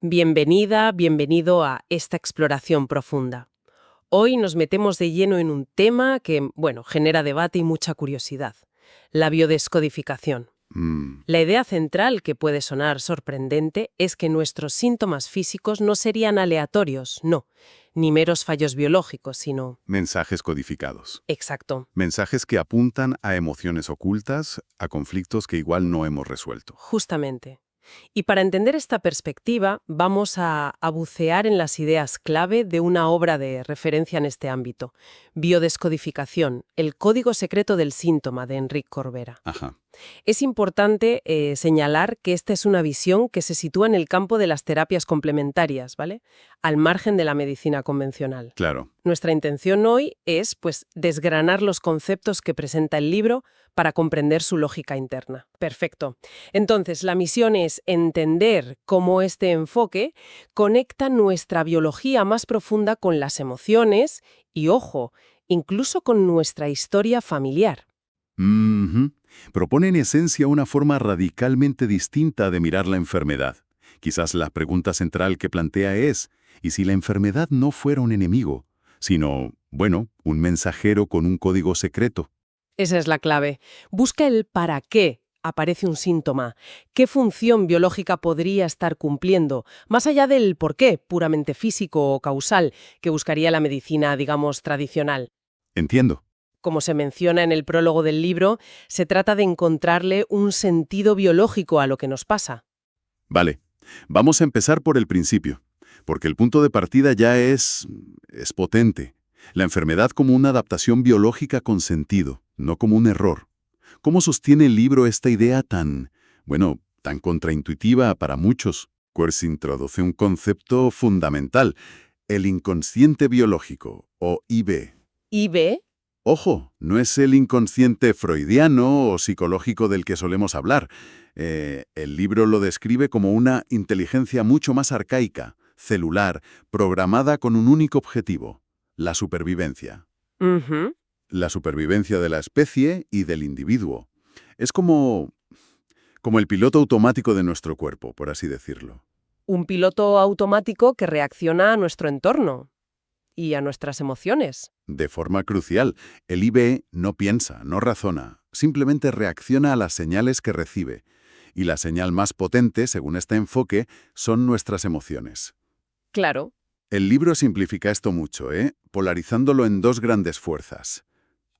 Bienvenida, bienvenido a esta exploración profunda. Hoy nos metemos de lleno en un tema que, bueno, genera debate y mucha curiosidad: la biodescodificación. La idea central, que puede sonar sorprendente, es que nuestros síntomas físicos no serían aleatorios, no, ni meros fallos biológicos, sino... Mensajes codificados. Exacto, Mensajes que apuntan a emociones ocultas, a conflictos que igual no hemos resuelto. justamente. Y para entender esta perspectiva, vamos a bucear en las ideas clave de una obra de referencia en este ámbito: Biodescodificación, el código secreto del síntoma, de Enric Corbera. Ajá, Es importante señalar que esta es una visión que se sitúa en el campo de las terapias complementarias, ¿vale? Al margen de la medicina convencional. claro. Nuestra intención hoy es, pues, desgranar los conceptos que presenta el libro para comprender su lógica interna. Perfecto. Entonces, la misión es entender cómo este enfoque conecta nuestra biología más profunda con las emociones y, ojo, incluso con nuestra historia familiar. Ujú. Propone en esencia una forma radicalmente distinta de mirar la enfermedad. Quizás la pregunta central que plantea es, ¿y si la enfermedad no fuera un enemigo, sino, bueno, un mensajero con un código secreto? Esa es la clave. Busca el para qué aparece un síntoma, qué función biológica podría estar cumpliendo, más allá del por qué, puramente físico o causal, que buscaría la medicina, digamos, tradicional. Entiendo. Como se menciona en el prólogo del libro, se trata de encontrarle un sentido biológico a lo que nos pasa. Vale, vamos a empezar por el principio, porque el punto de partida ya es potente. La enfermedad como una adaptación biológica con sentido, no como un error. ¿Cómo sostiene el libro esta idea tan, bueno, tan contraintuitiva para muchos? Pues introduce un concepto fundamental: el inconsciente biológico, o IB. Y ve, Ojo, no es el inconsciente freudiano o psicológico del que solemos hablar. El libro lo describe como una inteligencia mucho más arcaica, celular, programada con un único objetivo: la supervivencia. ujú, La supervivencia de la especie y del individuo. Es como el piloto automático de nuestro cuerpo, por así decirlo. un piloto automático que reacciona a nuestro entorno y a nuestras emociones. De forma crucial, el IB no piensa, no razona, simplemente reacciona a las señales que recibe. Y la señal más potente, según este enfoque, son nuestras emociones. Claro. El libro simplifica esto mucho, polarizándolo en dos grandes fuerzas: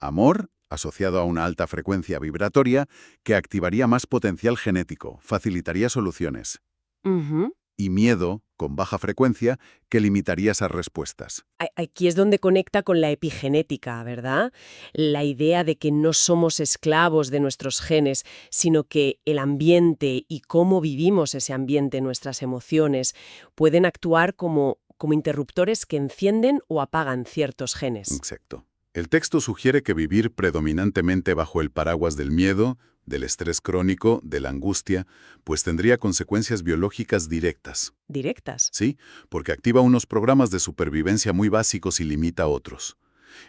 amor, asociado a una alta frecuencia vibratoria, que activaría más potencial genético, facilitaría soluciones; Ujú. y miedo, con baja frecuencia, que limitaría esas respuestas. Aquí es donde conecta con la epigenética, ¿verdad? La idea de que no somos esclavos de nuestros genes, sino que el ambiente y cómo vivimos ese ambiente, nuestras emociones, pueden actuar como interruptores que encienden o apagan ciertos genes. Exacto. El texto sugiere que vivir predominantemente bajo el paraguas del miedo, del estrés crónico, de la angustia, pues tendría consecuencias biológicas directas. Directas. ¿Sí? Porque activa unos programas de supervivencia muy básicos y limita otros.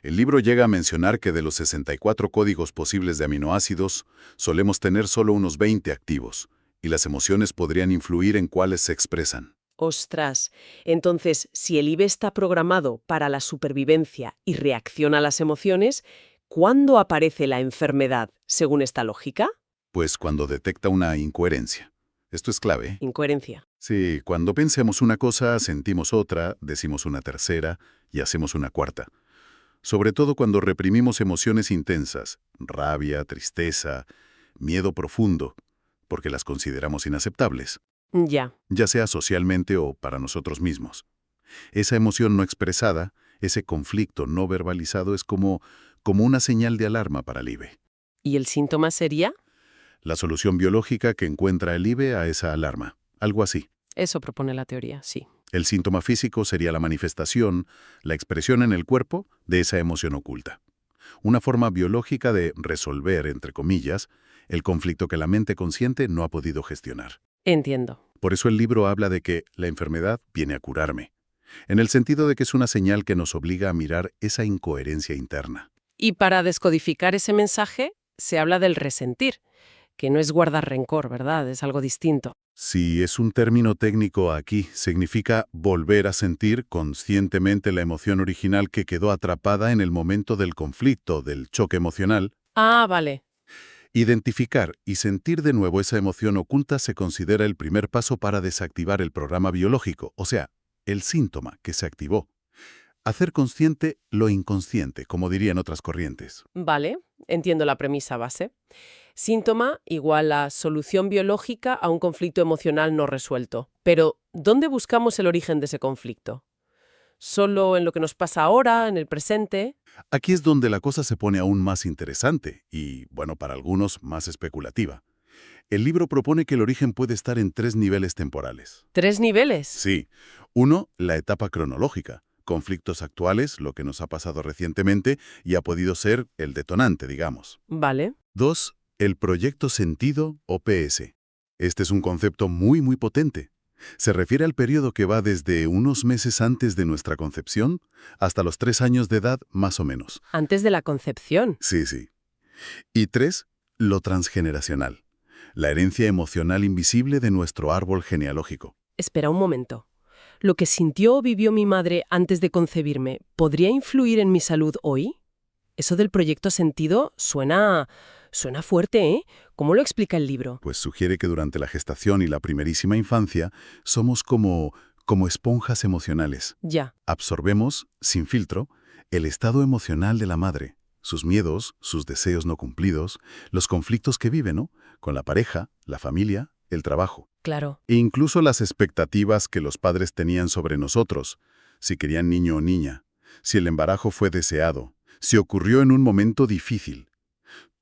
El libro llega a mencionar que de los 64 códigos posibles de aminoácidos, solemos tener solo unos 20 activos, y las emociones podrían influir en cuáles se expresan. Ostras, entonces, si el IBE está programado para la supervivencia y reacciona a las emociones, ¿cuándo aparece la enfermedad, según esta lógica? Pues cuando detecta una incoherencia. Esto es clave, ¿eh? Incoherencia. Sí, cuando pensemos una cosa, sentimos otra, decimos una tercera y hacemos una cuarta. Sobre todo cuando reprimimos emociones intensas: rabia, tristeza, miedo profundo, porque las consideramos inaceptables, Ya. ya sea socialmente o para nosotros mismos. Esa emoción no expresada, ese conflicto no verbalizado, es como una señal de alarma para el IBE. ¿Y el síntoma sería? La solución biológica que encuentra el IBE a esa alarma. Algo así. Eso propone la teoría, sí. El síntoma físico sería la manifestación, la expresión en el cuerpo de esa emoción oculta. Una forma biológica de resolver, entre comillas, el conflicto que la mente consciente no ha podido gestionar. Entiendo. Por eso el libro habla de que la enfermedad viene a curarme, en el sentido de que es una señal que nos obliga a mirar esa incoherencia interna. Y para descodificar ese mensaje, se habla del resentir, que no es guardar rencor, ¿verdad? Es algo distinto. Si es un término técnico aquí, significa volver a sentir conscientemente la emoción original que quedó atrapada en el momento del conflicto, del choque emocional. Ah, vale. Identificar y sentir de nuevo esa emoción oculta se considera el primer paso para desactivar el programa biológico, o sea, el síntoma que se activó. Hacer consciente lo inconsciente, como dirían otras corrientes. Vale, entiendo la premisa base. Síntoma igual a solución biológica a un conflicto emocional no resuelto. Pero, ¿dónde buscamos el origen de ese conflicto? ¿Solo en lo que nos pasa ahora, en el presente? Aquí es donde la cosa se pone aún más interesante y, bueno, para algunos más especulativa. El libro propone que el origen puede estar en 3 niveles temporales. ¿Tres niveles? Sí. 1, la etapa cronológica. Conflictos actuales, lo que nos ha pasado recientemente, y ha podido ser el detonante, digamos. Vale. 2, el proyecto sentido o PS. Este es un concepto muy potente. Se refiere al periodo que va desde unos meses antes de nuestra concepción hasta los 3 años de edad, más o menos. Antes de la concepción. Sí. Y 3, lo transgeneracional. La herencia emocional invisible de nuestro árbol genealógico. Espera un momento. ¿Lo que sintió o vivió mi madre antes de concebirme podría influir en mi salud hoy? Eso del proyecto sentido suena fuerte, ¿eh? ¿Cómo lo explica el libro? Pues sugiere que durante la gestación y la primerísima infancia somos como esponjas emocionales. Ya. Absorbemos, sin filtro, el estado emocional de la madre, sus miedos, sus deseos no cumplidos, los conflictos que vive, ¿no? Con la pareja, la familia, el trabajo. Claro. E incluso las expectativas que los padres tenían sobre nosotros, si querían niño o niña, si el embarazo fue deseado, si ocurrió en un momento difícil.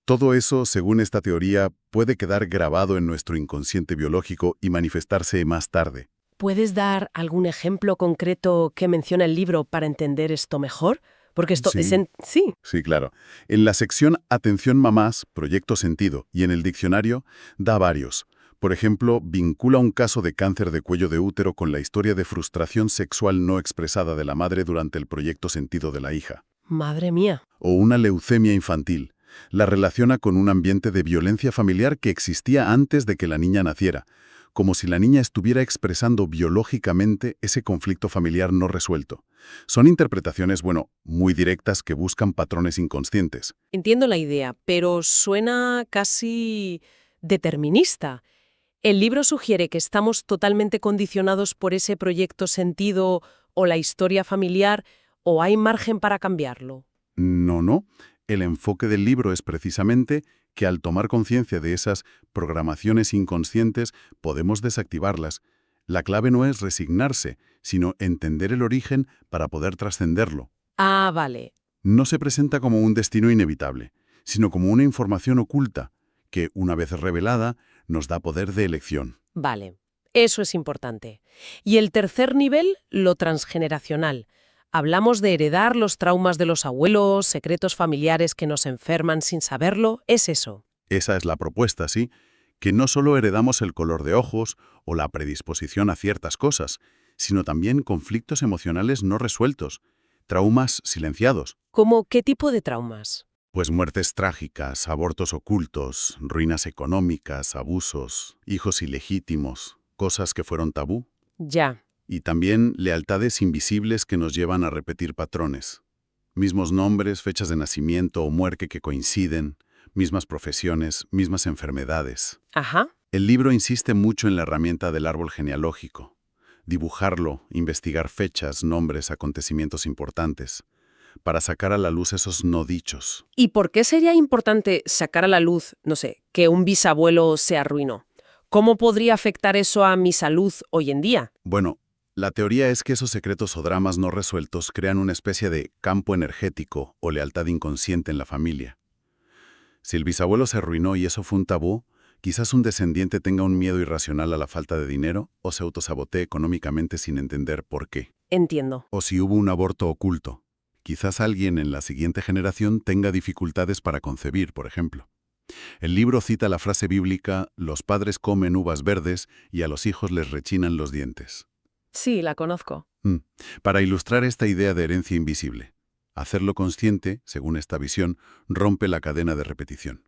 Todo eso, según esta teoría, puede quedar grabado en nuestro inconsciente biológico y manifestarse más tarde. ¿Puedes dar algún ejemplo concreto que menciona el libro para entender esto mejor? Porque esto Sí. es Sí. Sí, claro. En la sección Atención mamás, Proyecto Sentido, y en el diccionario, da varios. Por ejemplo, vincula un caso de cáncer de cuello de útero con la historia de frustración sexual no expresada de la madre durante el proyecto sentido de la hija. Madre mía. O una leucemia infantil. La relaciona con un ambiente de violencia familiar que existía antes de que la niña naciera, como si la niña estuviera expresando biológicamente ese conflicto familiar no resuelto. Son interpretaciones, muy directas que buscan patrones inconscientes. Entiendo la idea, pero suena casi determinista. ¿El libro sugiere que estamos totalmente condicionados por ese proyecto sentido o la historia familiar, o hay margen para cambiarlo? No. El enfoque del libro es precisamente que al tomar conciencia de esas programaciones inconscientes podemos desactivarlas. La clave no es resignarse, sino entender el origen para poder trascenderlo. Ah, vale. No se presenta como un destino inevitable, sino como una información oculta que, una vez revelada, nos da poder de elección. Vale. Eso es importante. Y el tercer nivel, lo transgeneracional. Hablamos de heredar los traumas de los abuelos, secretos familiares que nos enferman sin saberlo. ¿Es eso? Esa es la propuesta, sí, que no solo heredamos el color de ojos o la predisposición a ciertas cosas, sino también conflictos emocionales no resueltos, traumas silenciados. ¿Cómo qué tipo de traumas? Pues muertes trágicas, abortos ocultos, ruinas económicas, abusos, hijos ilegítimos, cosas que fueron tabú. Ya. Y también lealtades invisibles que nos llevan a repetir patrones. Mismos nombres, fechas de nacimiento o muerte que coinciden, mismas profesiones, mismas enfermedades. Ajá. El libro insiste mucho en la herramienta del árbol genealógico. Dibujarlo, investigar fechas, nombres, acontecimientos importantes, para sacar a la luz esos no dichos. ¿Y por qué sería importante sacar a la luz, no sé, que un bisabuelo se arruinó? ¿Cómo podría afectar eso a mi salud hoy en día? Bueno, la teoría es que esos secretos o dramas no resueltos crean una especie de campo energético o lealtad inconsciente en la familia. Si el bisabuelo se arruinó y eso fue un tabú, quizás un descendiente tenga un miedo irracional a la falta de dinero o se autosabotee económicamente sin entender por qué. Entiendo. O si hubo un aborto oculto, quizás alguien en la siguiente generación tenga dificultades para concebir, por ejemplo. El libro cita la frase bíblica: los padres comen uvas verdes y a los hijos les rechinan los dientes. Sí, la conozco. Para ilustrar esta idea de herencia invisible. Hacerlo consciente, según esta visión, rompe la cadena de repetición.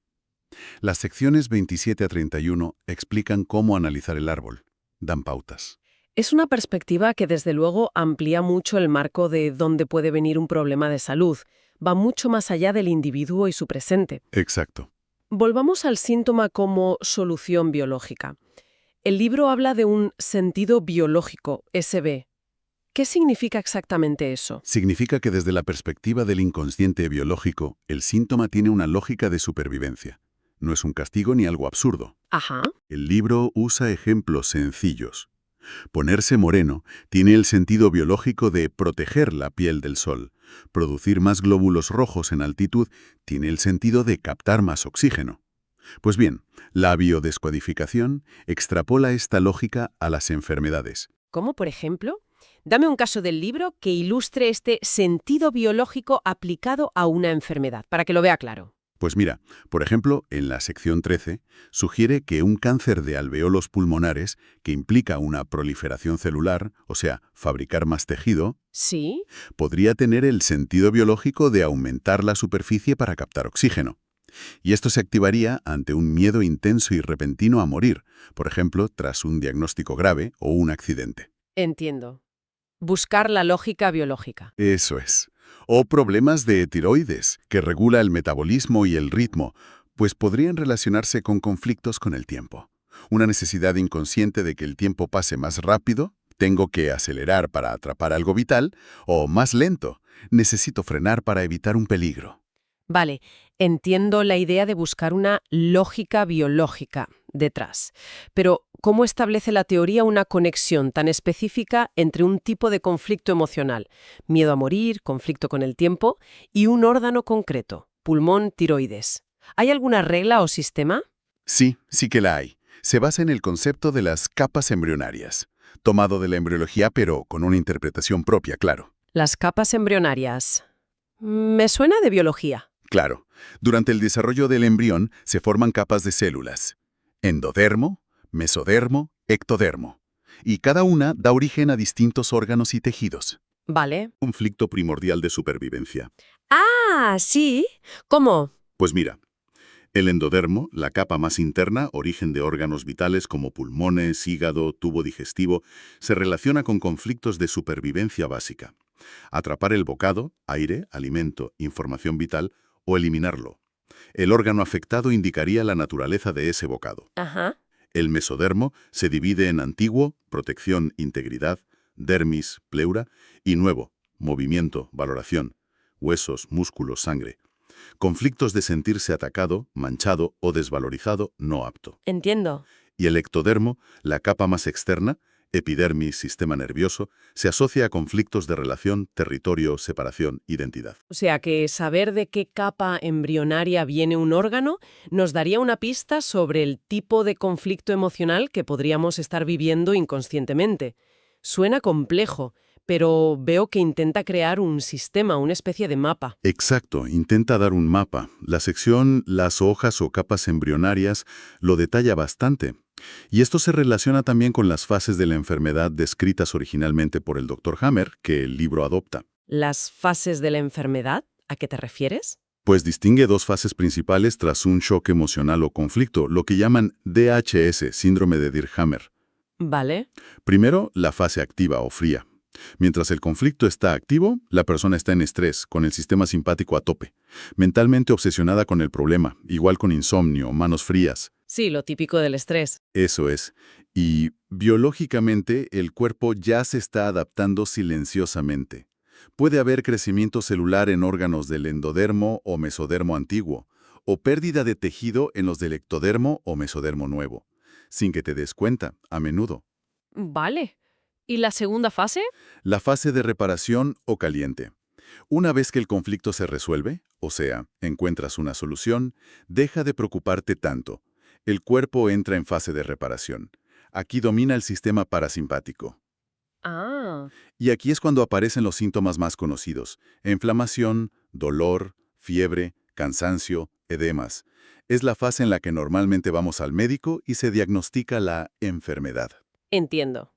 Las secciones 27 a 31 explican cómo analizar el árbol. Dan pautas. Es una perspectiva que desde luego amplía mucho el marco de dónde puede venir un problema de salud. Va mucho más allá del individuo y su presente. Exacto. Volvamos al síntoma como solución biológica. El libro habla de un sentido biológico, SB. ¿Qué significa exactamente eso? Significa que desde la perspectiva del inconsciente biológico, el síntoma tiene una lógica de supervivencia. No es un castigo ni algo absurdo. Ajá. El libro usa ejemplos sencillos. Ponerse moreno tiene el sentido biológico de proteger la piel del sol. Producir más glóbulos rojos en altitud tiene el sentido de captar más oxígeno. Pues bien, la biodescodificación extrapola esta lógica a las enfermedades. ¿Cómo, por ejemplo? Dame un caso del libro que ilustre este sentido biológico aplicado a una enfermedad, para que lo vea claro. Pues mira, por ejemplo, en la sección 13, sugiere que un cáncer de alveolos pulmonares, que implica una proliferación celular, o sea, fabricar más tejido, ¿Sí? podría tener el sentido biológico de aumentar la superficie para captar oxígeno. Y esto se activaría ante un miedo intenso y repentino a morir, por ejemplo, tras un diagnóstico grave o un accidente. Entiendo. Buscar la lógica biológica. Eso es. O problemas de tiroides, que regula el metabolismo y el ritmo, pues podrían relacionarse con conflictos con el tiempo. Una necesidad inconsciente de que el tiempo pase más rápido, tengo que acelerar para atrapar algo vital, o más lento, necesito frenar para evitar un peligro. Vale, entiendo la idea de buscar una lógica biológica detrás. Pero, ¿cómo establece la teoría una conexión tan específica entre un tipo de conflicto emocional, miedo a morir, conflicto con el tiempo, y un órgano concreto, pulmón, tiroides? ¿Hay alguna regla o sistema? Sí, sí que la hay. Se basa en el concepto de las capas embrionarias, tomado de la embriología pero con una interpretación propia, claro. Las capas embrionarias. Me suena de biología. Claro, durante el desarrollo del embrión se forman capas de células. Endodermo, mesodermo, ectodermo. Y cada una da origen a distintos órganos y tejidos. Vale. Conflicto primordial de supervivencia. Ah, sí. ¿Cómo? Pues mira, el endodermo, la capa más interna, origen de órganos vitales como pulmones, hígado, tubo digestivo, se relaciona con conflictos de supervivencia básica. Atrapar el bocado, aire, alimento, información vital, o eliminarlo. El órgano afectado indicaría la naturaleza de ese bocado. Ajá. El mesodermo se divide en antiguo, protección, integridad, dermis, pleura, y nuevo, movimiento, valoración, huesos, músculos, sangre. Conflictos de sentirse atacado, manchado o desvalorizado, no apto. Entiendo. Y el ectodermo, la capa más externa, epidermis, sistema nervioso, se asocia a conflictos de relación, territorio, separación, identidad. O sea que saber de qué capa embrionaria viene un órgano nos daría una pista sobre el tipo de conflicto emocional que podríamos estar viviendo inconscientemente. Suena complejo, pero veo que intenta crear un sistema, una especie de mapa. Exacto, intenta dar un mapa. La sección Las hojas o capas embrionarias lo detalla bastante. Y esto se relaciona también con las fases de la enfermedad descritas originalmente por el Dr. Hammer, que el libro adopta. ¿Las fases de la enfermedad? ¿A qué te refieres? Pues distingue dos fases principales tras un shock emocional o conflicto, lo que llaman DHS, síndrome de Dirkhammer. Vale. Primero, la fase activa o fría. Mientras el conflicto está activo, la persona está en estrés, con el sistema simpático a tope, mentalmente obsesionada con el problema, igual con insomnio, manos frías. Sí, lo típico del estrés. Eso es. Y biológicamente el cuerpo ya se está adaptando silenciosamente. Puede haber crecimiento celular en órganos del endodermo o mesodermo antiguo, o pérdida de tejido en los del ectodermo o mesodermo nuevo, sin que te des cuenta, a menudo. Vale. ¿Y la segunda fase? La fase de reparación o caliente. Una vez que el conflicto se resuelve, o sea, encuentras una solución, deja de preocuparte tanto. El cuerpo entra en fase de reparación. Aquí domina el sistema parasimpático. Ah. Y aquí es cuando aparecen los síntomas más conocidos: inflamación, dolor, fiebre, cansancio, edemas. Es la fase en la que normalmente vamos al médico y se diagnostica la enfermedad. Entiendo.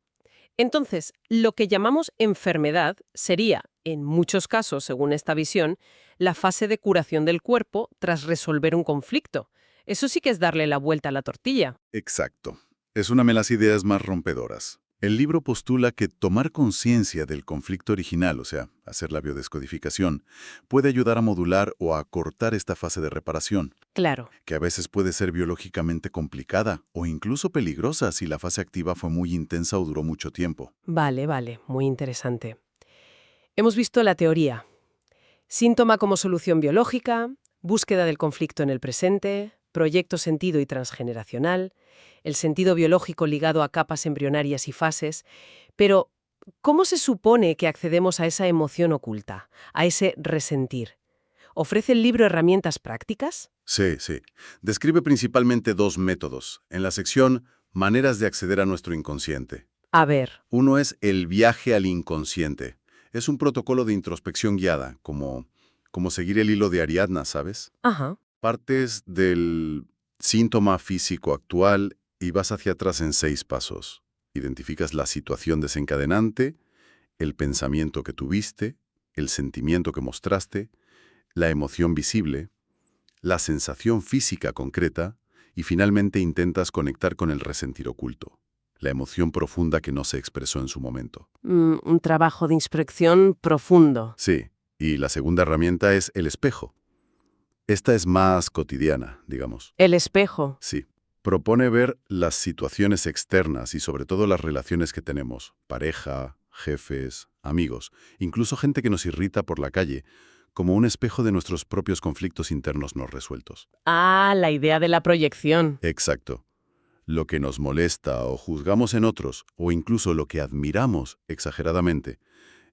Entonces, lo que llamamos enfermedad sería, en muchos casos, según esta visión, la fase de curación del cuerpo tras resolver un conflicto. Eso sí que es darle la vuelta a la tortilla. Exacto. Es una de las ideas más rompedoras. El libro postula que tomar conciencia del conflicto original, o sea, hacer la biodescodificación, puede ayudar a modular o a acortar esta fase de reparación, Claro. que a veces puede ser biológicamente complicada o incluso peligrosa si la fase activa fue muy intensa o duró mucho tiempo. Vale, vale, muy interesante. Hemos visto la teoría. Síntoma como solución biológica, búsqueda del conflicto en el presente, proyecto sentido y transgeneracional, el sentido biológico ligado a capas embrionarias y fases. Pero, ¿cómo se supone que accedemos a esa emoción oculta, a ese resentir? ¿Ofrece el libro herramientas prácticas? Sí, sí. Describe principalmente dos métodos, en la sección Maneras de acceder a nuestro inconsciente. A ver. Uno es el viaje al inconsciente. Es un protocolo de introspección guiada, como seguir el hilo de Ariadna, ¿sabes? Ajá. Partes del síntoma físico actual y vas hacia atrás en 6 pasos. Identificas la situación desencadenante, el pensamiento que tuviste, el sentimiento que mostraste, la emoción visible, la sensación física concreta y finalmente intentas conectar con el resentir oculto, la emoción profunda que no se expresó en su momento. Un trabajo de inspección profundo. Sí, y la segunda herramienta es el espejo. Esta es más cotidiana, digamos. El espejo. Sí. Propone ver las situaciones externas y sobre todo las relaciones que tenemos, pareja, jefes, amigos, incluso gente que nos irrita por la calle, como un espejo de nuestros propios conflictos internos no resueltos. Ah, la idea de la proyección. Exacto. Lo que nos molesta o juzgamos en otros, o incluso lo que admiramos exageradamente,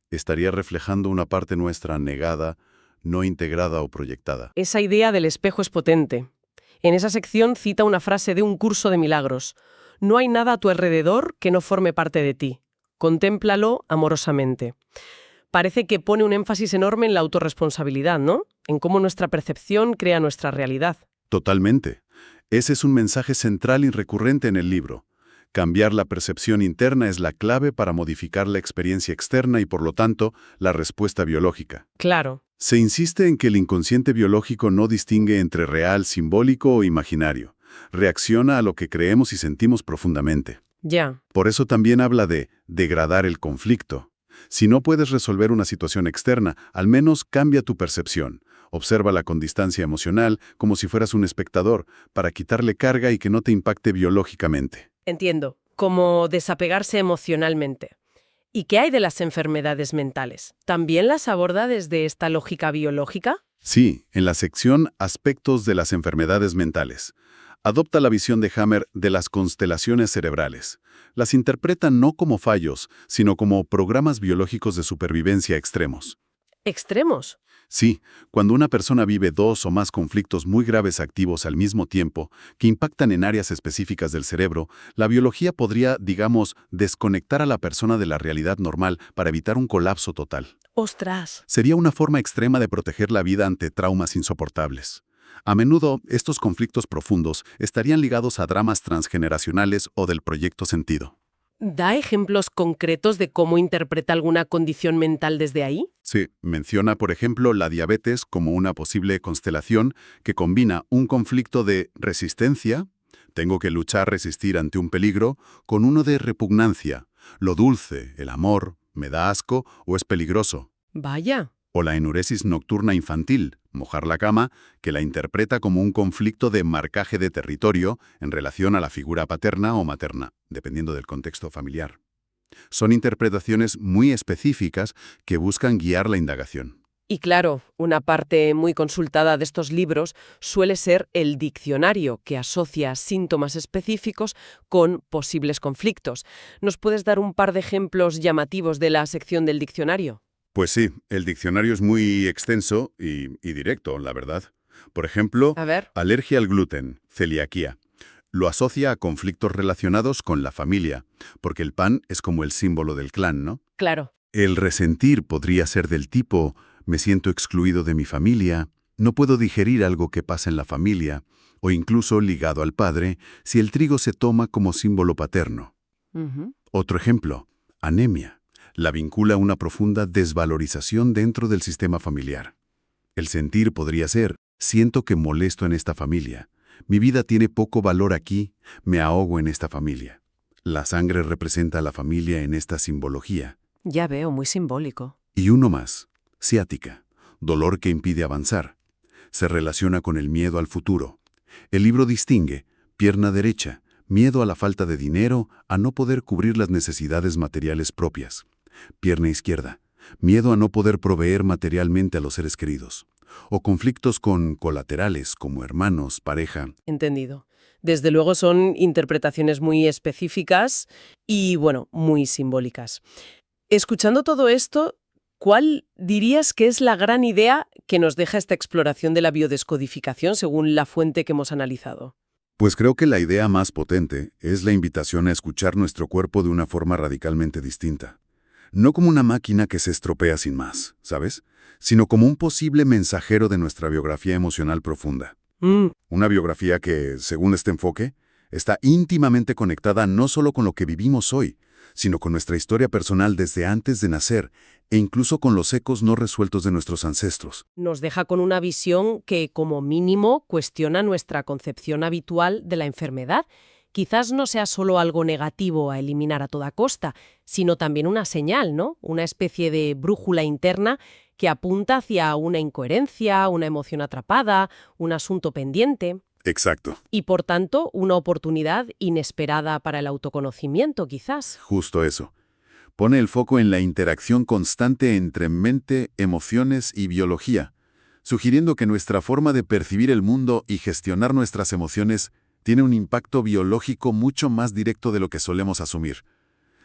estaría reflejando una parte nuestra negada, no integrada o proyectada. Esa idea del espejo es potente. En esa sección cita una frase de un curso de milagros. No hay nada a tu alrededor que no forme parte de ti. Contémplalo amorosamente. Parece que pone un énfasis enorme en la autorresponsabilidad, ¿no? En cómo nuestra percepción crea nuestra realidad. Totalmente. Ese es un mensaje central y recurrente en el libro. Cambiar la percepción interna es la clave para modificar la experiencia externa y, por lo tanto, la respuesta biológica. Claro. Se insiste en que el inconsciente biológico no distingue entre real, simbólico o imaginario. Reacciona a lo que creemos y sentimos profundamente. Ya. Por eso también habla de degradar el conflicto. Si no puedes resolver una situación externa, al menos cambia tu percepción. Obsérvala con distancia emocional, como si fueras un espectador, para quitarle carga y que no te impacte biológicamente. Entiendo. Como desapegarse emocionalmente. ¿Y qué hay de las enfermedades mentales? ¿También las aborda desde esta lógica biológica? Sí, en la sección Aspectos de las enfermedades mentales. Adopta la visión de Hammer de las constelaciones cerebrales. Las interpreta no como fallos, sino como programas biológicos de supervivencia extremos. ¿Extremos? Sí, cuando una persona vive 2 o más conflictos muy graves activos al mismo tiempo, que impactan en áreas específicas del cerebro, la biología podría, digamos, desconectar a la persona de la realidad normal para evitar un colapso total. ¡Ostras! Sería una forma extrema de proteger la vida ante traumas insoportables. A menudo, estos conflictos profundos estarían ligados a dramas transgeneracionales o del proyecto sentido. ¿Da ejemplos concretos de cómo interpreta alguna condición mental desde ahí? Sí, menciona, por ejemplo, la diabetes como una posible constelación que combina un conflicto de resistencia, tengo que luchar, resistir ante un peligro, con uno de repugnancia, lo dulce, el amor, me da asco o es peligroso. Vaya. O la enuresis nocturna infantil, mojar la cama, que la interpreta como un conflicto de marcaje de territorio en relación a la figura paterna o materna, dependiendo del contexto familiar. Son interpretaciones muy específicas que buscan guiar la indagación. Y claro, una parte muy consultada de estos libros suele ser el diccionario, que asocia síntomas específicos con posibles conflictos. ¿Nos puedes dar un par de ejemplos llamativos de la sección del diccionario? Pues sí, el diccionario es muy extenso y directo, la verdad. Por ejemplo, A ver. alergia al gluten, celiaquía. Lo asocia a conflictos relacionados con la familia, porque el pan es como el símbolo del clan, ¿no? Claro. El resentir podría ser del tipo, me siento excluido de mi familia, no puedo digerir algo que pasa en la familia, o incluso ligado al padre, si el trigo se toma como símbolo paterno. Ujú. Otro ejemplo, anemia. La vincula a una profunda desvalorización dentro del sistema familiar. El sentir podría ser, siento que molesto en esta familia. Mi vida tiene poco valor aquí, me ahogo en esta familia. La sangre representa a la familia en esta simbología. Ya veo, muy simbólico. Y uno más, ciática, dolor que impide avanzar. Se relaciona con el miedo al futuro. El libro distingue, pierna derecha, miedo a la falta de dinero, a no poder cubrir las necesidades materiales propias. Pierna izquierda, miedo a no poder proveer materialmente a los seres queridos. O conflictos con colaterales, como hermanos, pareja. Entendido. Desde luego son interpretaciones muy específicas y, bueno, muy simbólicas. Escuchando todo esto, ¿cuál dirías que es la gran idea que nos deja esta exploración de la biodescodificación según la fuente que hemos analizado? Pues creo que la idea más potente es la invitación a escuchar nuestro cuerpo de una forma radicalmente distinta. No como una máquina que se estropea sin más, ¿sabes? Sino como un posible mensajero de nuestra biografía emocional profunda. Una biografía que, según este enfoque, está íntimamente conectada no solo con lo que vivimos hoy, sino con nuestra historia personal desde antes de nacer e incluso con los ecos no resueltos de nuestros ancestros. Nos deja con una visión que, como mínimo, cuestiona nuestra concepción habitual de la enfermedad. Quizás no sea solo algo negativo a eliminar a toda costa, sino también una señal, ¿no? Una especie de brújula interna que apunta hacia una incoherencia, una emoción atrapada, un asunto pendiente. Exacto. Y, por tanto, una oportunidad inesperada para el autoconocimiento, quizás. Justo eso. Pone el foco en la interacción constante entre mente, emociones y biología, sugiriendo que nuestra forma de percibir el mundo y gestionar nuestras emociones tiene un impacto biológico mucho más directo de lo que solemos asumir.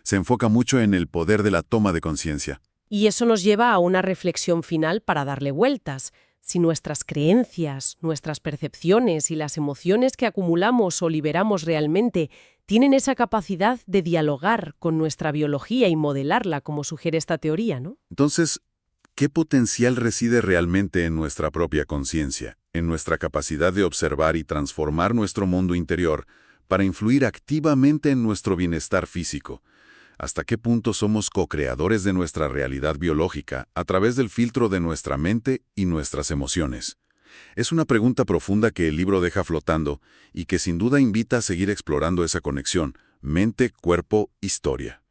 Se enfoca mucho en el poder de la toma de conciencia. Y eso nos lleva a una reflexión final para darle vueltas. Si nuestras creencias, nuestras percepciones y las emociones que acumulamos o liberamos realmente tienen esa capacidad de dialogar con nuestra biología y modelarla, como sugiere esta teoría, ¿no? Entonces, ¿qué potencial reside realmente en nuestra propia conciencia, en nuestra capacidad de observar y transformar nuestro mundo interior para influir activamente en nuestro bienestar físico? ¿Hasta qué punto somos co-creadores de nuestra realidad biológica a través del filtro de nuestra mente y nuestras emociones? Es una pregunta profunda que el libro deja flotando y que sin duda invita a seguir explorando esa conexión mente, cuerpo, historia.